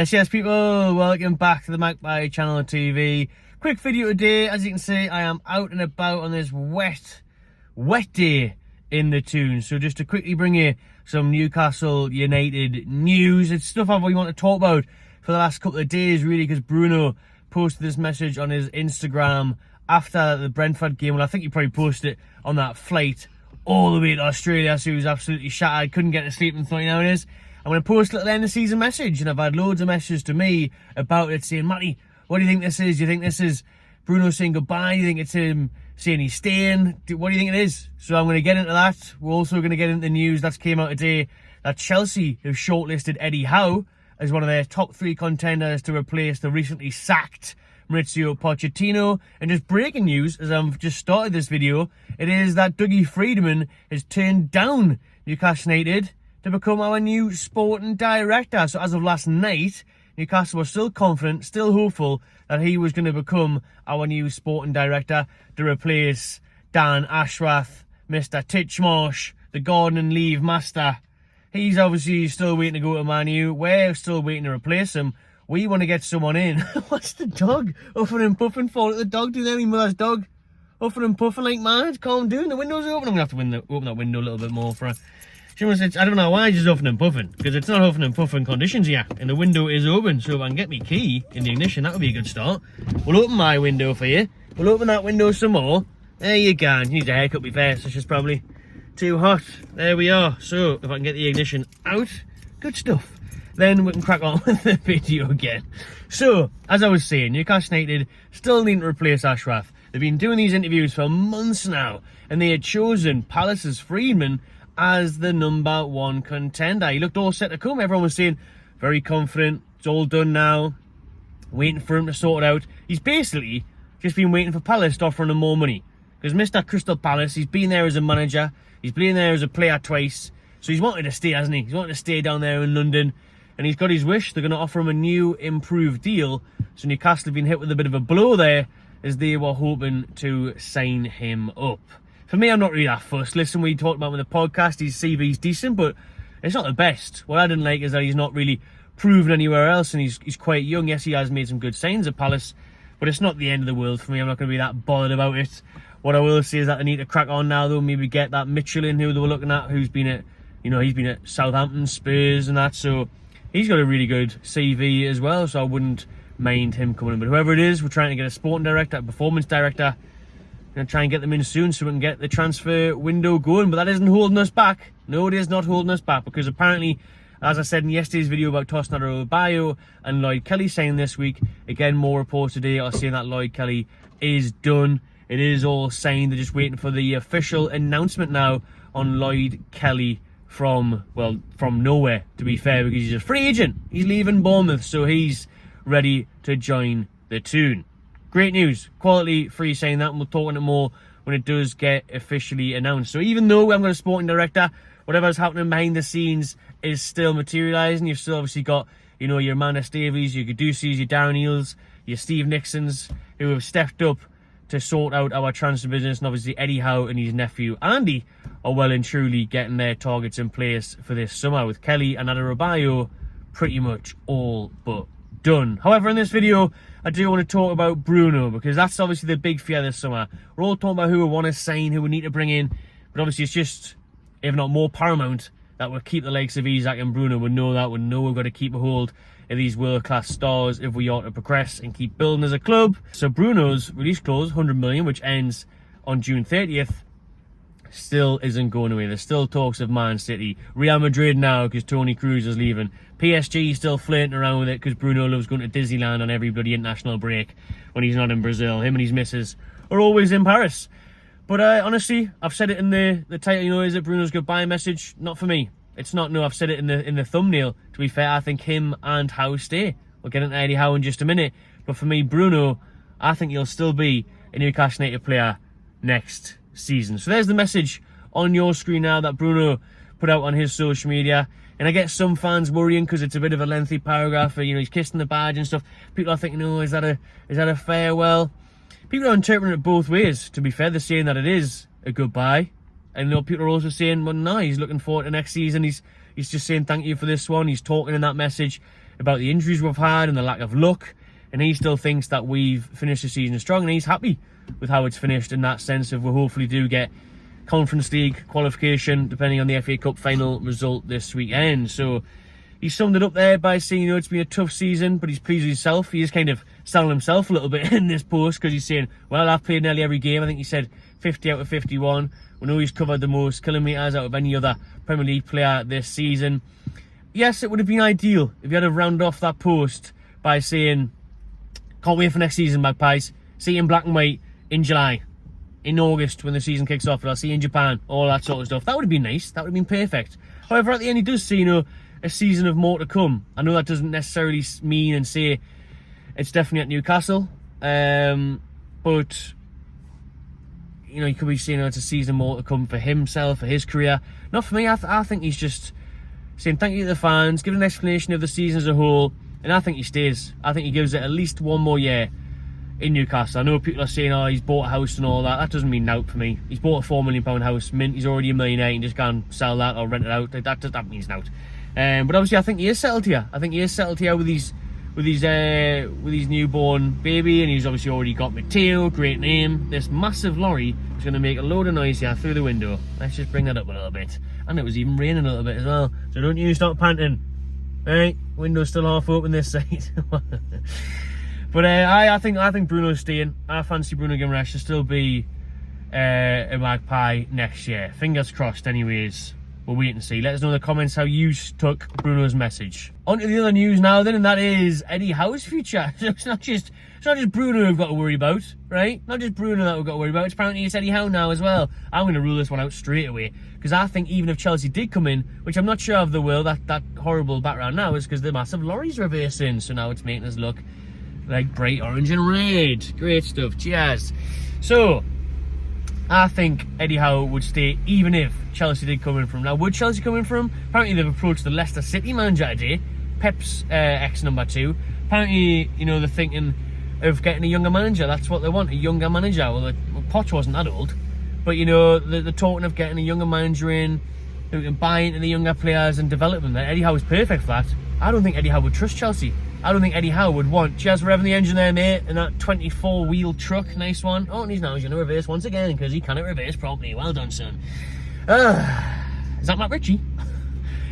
Yes, people, welcome back to the Magpie Channel TV. Quick video today. As you can see, I am out and about on this wet day in the Toon. So just to quickly bring you some Newcastle United news. It's stuff I've really want to talk about for the last couple of days, really, because Bruno posted this message on his Instagram after the Brentford game. Well, I think he probably posted it on that flight all the way to Australia, so he was absolutely shattered, couldn't get to sleep and thought, now it is. I'm going to post a little end of season message, and I've had loads of messages to me about it saying, Matty, what do you think this is? Do you think this is Bruno saying goodbye? Do you think it's him saying he's staying? What do you think it is? So I'm going to get into that. We're also going to get into the news that came out today that Chelsea have shortlisted Eddie Howe as one of their top 3 contenders to replace the recently sacked Mauricio Pochettino. And just breaking news, as I've just started this video, it is that Freedman has turned down Newcastle United to become our new sporting director. So as of last night, Newcastle were still confident, still hopeful that he was going to become our new sporting director to replace Dan Ashworth, Mr. Titchmarsh, the garden and leave master. He's obviously still waiting to go to Man U. We're still waiting to replace him. We want to get someone in. What's the dog huffing and puffing for? Let the dog do that, any mother's dog. Huffing and puffing like mad. Calm down. The window's open. I'm going to have to open that window a little bit more for her. I don't know why she's huffing and puffing, because it's not huffing and puffing conditions here, and the window is open, so if I can get my key in the ignition, that would be a good start. We'll open my window for you. We'll open that window some more. There you go. You need a haircut me first, it's just probably too hot. There we are. So, if I can get the ignition out, good stuff. Then we can crack on with the video again. So, as I was saying, Newcastle United still need to replace Ashworth. They've been doing these interviews for months now, and they had chosen Palace's Freedman as the #1 contender. He looked all set to come. Everyone was saying, very confident, it's all done now, waiting for him to sort it out. He's basically just been waiting for Palace to offer him more money. Because Mr. Crystal Palace, he's been there as a manager, he's been there as a player twice, so he's wanted to stay, hasn't he? He's wanted to stay down there in London, and he's got his wish. They're going to offer him a new, improved deal. So Newcastle have been hit with a bit of a blow there, as they were hoping to sign him up. For me, I'm not really that fussed. Listen, we talked about him in the podcast, his CV's decent, but it's not the best. What I didn't like is that he's not really proven anywhere else, and he's quite young. Yes, he has made some good signs at Palace, but it's not the end of the world for me. I'm not going to be that bothered about it. What I will say is that they need to crack on now, though. Maybe get that Michelin, who they were looking at, who's been at, he's been at Southampton, Spurs, and that. So he's got a really good CV as well, so I wouldn't mind him coming in. But whoever it is, we're trying to get a sporting director, a performance director. Going to try and get them in soon so we can get the transfer window going, but that isn't holding us back. No, it is not holding us back, because apparently, as I said in yesterday's video about Tosun Adebayo and Lloyd Kelly signing this week, again, more reports today are saying that Lloyd Kelly is done. It is all signed. They're just waiting for the official announcement now on Lloyd Kelly from nowhere, to be fair, because he's a free agent. He's leaving Bournemouth, so he's ready to join the Toon. Great news. Quality free saying that, and we'll talk on it more when it does get officially announced. So even though we haven't got a sporting director, whatever's happening behind the scenes is still materialising. You've still obviously got, your Amanda Stavies, your Caduceus, your Darren Eales, your Steve Nixons, who have stepped up to sort out our transfer business, and obviously Eddie Howe and his nephew Andy are well and truly getting their targets in place for this summer, with Kelly and Adebayo pretty much all but done. However, in this video, I do want to talk about Bruno, because that's obviously the big fear this summer. We're all talking about who we want to sign, who we need to bring in, but obviously it's just, if not more paramount, that we'll keep the likes of Isak and Bruno. We know we've got to keep a hold of these world-class stars if we are to progress and keep building as a club. So Bruno's release clause, 100 million, which ends on June 30th, still isn't going away. There's still talks of Man City, Real Madrid now because Toni Kroos is leaving, PSG still flirting around with it because Bruno loves going to Disneyland on every bloody international break when he's not in Brazil. Him and his missus are always in Paris. But honestly, I've said it in the title, is it Bruno's goodbye message? Not for me. It's not. No, I've said it in the thumbnail. To be fair, I think him and Howe stay. We'll get into Eddie Howe in just a minute. But for me, Bruno, I think he'll still be a Newcastle United player next season. So there's the message on your screen now that Bruno put out on his social media. And I get some fans worrying because it's a bit of a lengthy paragraph. He's kissing the badge and stuff. People are thinking, is that a farewell? People are interpreting it both ways. To be fair, they're saying that it is a goodbye, and people are also saying, well, no, he's looking forward to next season. He's just saying thank you for this one. He's talking in that message about the injuries we've had and the lack of luck, and he still thinks that we've finished the season strong, and he's happy with how it's finished in that sense of we hopefully do get Conference League qualification depending on the FA Cup final result this weekend. So he summed it up there by saying, you know, it's been a tough season, but he's pleased with himself. He is kind of selling himself a little bit in this post, because he's saying, well, I've played nearly every game. I think he said 50 out of 51. We know he's covered the most kilometres out of any other Premier League player this season. Yes, it would have been ideal if you had to round off that post by saying, can't wait for next season, Magpies. See you in black and white in July, in August when the season kicks off, but I'll see you in Japan, all that sort of stuff. That would have been nice. That would have been perfect. However, at the end, he does say, you know, a season of more to come. I know that doesn't necessarily mean and say it's definitely at Newcastle, but you know, you could be saying, oh, it's a season more to come for himself, for his career. Not for me. I think he's just saying thank you to the fans, giving an explanation of the season as a whole, and I think he stays. I think he gives it at least one more year in Newcastle. I know people are saying, oh, he's bought a house and all that. That doesn't mean nout for me. He's bought a £4 million house, mint. He's already a millionaire. He can just go and sell that or rent it out. That means nout. But obviously, I think he is settled here. I think he is settled here with his newborn baby, and he's obviously already got Matteo, great name. This massive lorry is going to make a load of noise here through the window. Let's just bring that up a little bit. And it was even raining a little bit as well, so don't you stop panting. Right, window's still half open this side. But I think Bruno's staying. I fancy Bruno Guimarães to still be a Magpie next year. Fingers crossed anyways. We'll wait and see. Let us know in the comments how you took Bruno's message. On to the other news now then, and that is Eddie Howe's future. So it's not just Bruno we've got to worry about, right? Not just Bruno that we've got to worry about. It's apparently it's Eddie Howe now as well. I'm going to rule this one out straight away, because I think even if Chelsea did come in, which I'm not sure of the will, that horrible background now is because the massive lorry's reversing, so now it's making us look like bright orange and red. Great stuff. Cheers. So I think Eddie Howe would stay even if Chelsea did come in for him. Now, would Chelsea come in for him? Apparently they've approached the Leicester City manager today, Pep's ex-number 2. Apparently, you know, they're thinking of getting a younger manager. That's what they want, a younger manager. Well, Poch wasn't that old, but you know, they're talking of getting a younger manager in who can buy into the younger players and develop them. Eddie Howe is perfect for that. I don't think Eddie Howe would trust Chelsea. I don't think Eddie Howe would want, cheers for revving the engine there, mate, and that 24-wheel truck, nice one. Oh, and he's now going to reverse once again, because he cannot reverse properly. Well done, son. Is that Matt Ritchie?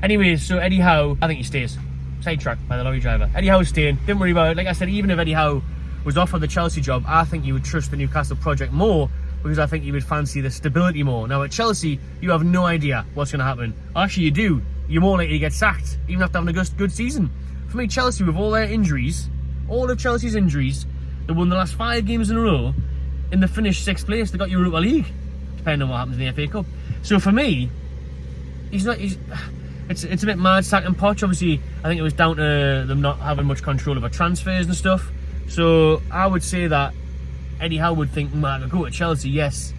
Anyways, so Eddie Howe, I think he stays. Sidetracked by the lorry driver. Eddie Howe's staying. Don't worry about it. Like I said, even if Eddie Howe was offered the Chelsea job, I think you would trust the Newcastle project more, because I think you would fancy the stability more. Now, at Chelsea, you have no idea what's going to happen. Actually, you do. You're more likely to get sacked, even after having a good season. For me, Chelsea, with all their injuries, all of Chelsea's injuries, they won the last 5 games in a row, and they finished 6th place. They got Europa League, depending on what happens in the FA Cup. So for me, it's a bit mad sacking Poch. Obviously, I think it was down to them not having much control over transfers and stuff. So I would say that Eddie Howe would think, I could go to Chelsea, yes.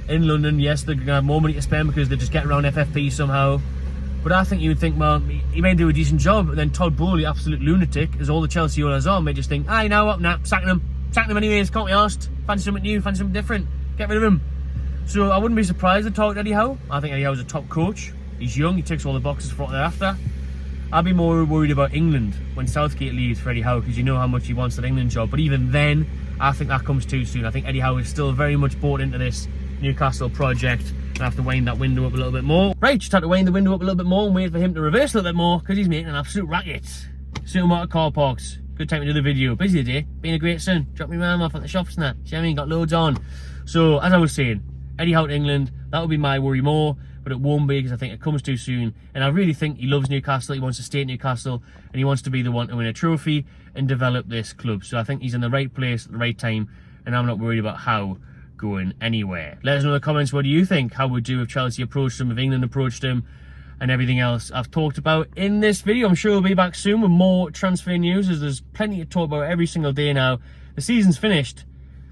In London, yes, they're going to have more money to spend because they just get around FFP somehow. But I think you would think, well, he may do a decent job, and then Todd Bowley, absolute lunatic, as all the Chelsea owners are, may just think, you know what, nah, sacking him anyways, can't be arsed, fancy something new, fancy something different, get rid of him. So I wouldn't be surprised to talk to Eddie Howe. I think Eddie Howe's a top coach. He's young, he ticks all the boxes for what they're after. I'd be more worried about England when Southgate leaves for Eddie Howe, because you know how much he wants that England job. But even then, I think that comes too soon. I think Eddie Howe is still very much bought into this Newcastle project. I have to wind that window up a little bit more. Right, just had to wind the window up a little bit more and wait for him to reverse a little bit more, because he's making an absolute racket. Supermarket car parks. Good time to do the video. Busy day, being a great son. Dropped my mum off at the shops and that. See what I mean? Got loads on. So, as I was saying, Eddie Howe to England, that would be my worry more, but it won't be, because I think it comes too soon. And I really think he loves Newcastle, he wants to stay at Newcastle, and he wants to be the one to win a trophy and develop this club. So I think he's in the right place at the right time, and I'm not worried about how going anywhere. Let us know in the comments, what do you think Howe would do if Chelsea approached him, if England approached him, and everything else I've talked about in this video. I'm sure we'll be back soon with more transfer news, as there's plenty to talk about every single day now. The season's finished,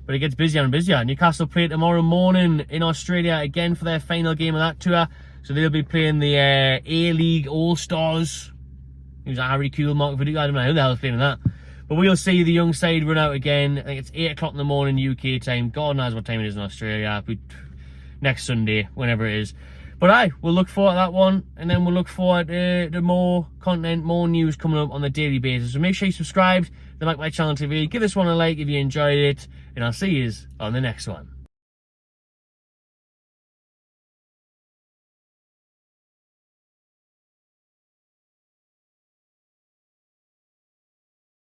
but it gets busier and busier. Newcastle play tomorrow morning in Australia again for their final game of that tour, so they'll be playing the A-League All-Stars. Who's that, Harry Kuehl, Mark Viduka? I don't know who the hell's playing in that. But we'll see the young side run out again. I think it's 8 o'clock in the morning UK time. God knows what time it is in Australia. Next Sunday, whenever it is. But we'll look forward to that one, and then we'll look forward to more content, more news coming up on a daily basis. So make sure you subscribe to the Magpie Channel TV. Give this one a like if you enjoyed it, and I'll see you on the next one.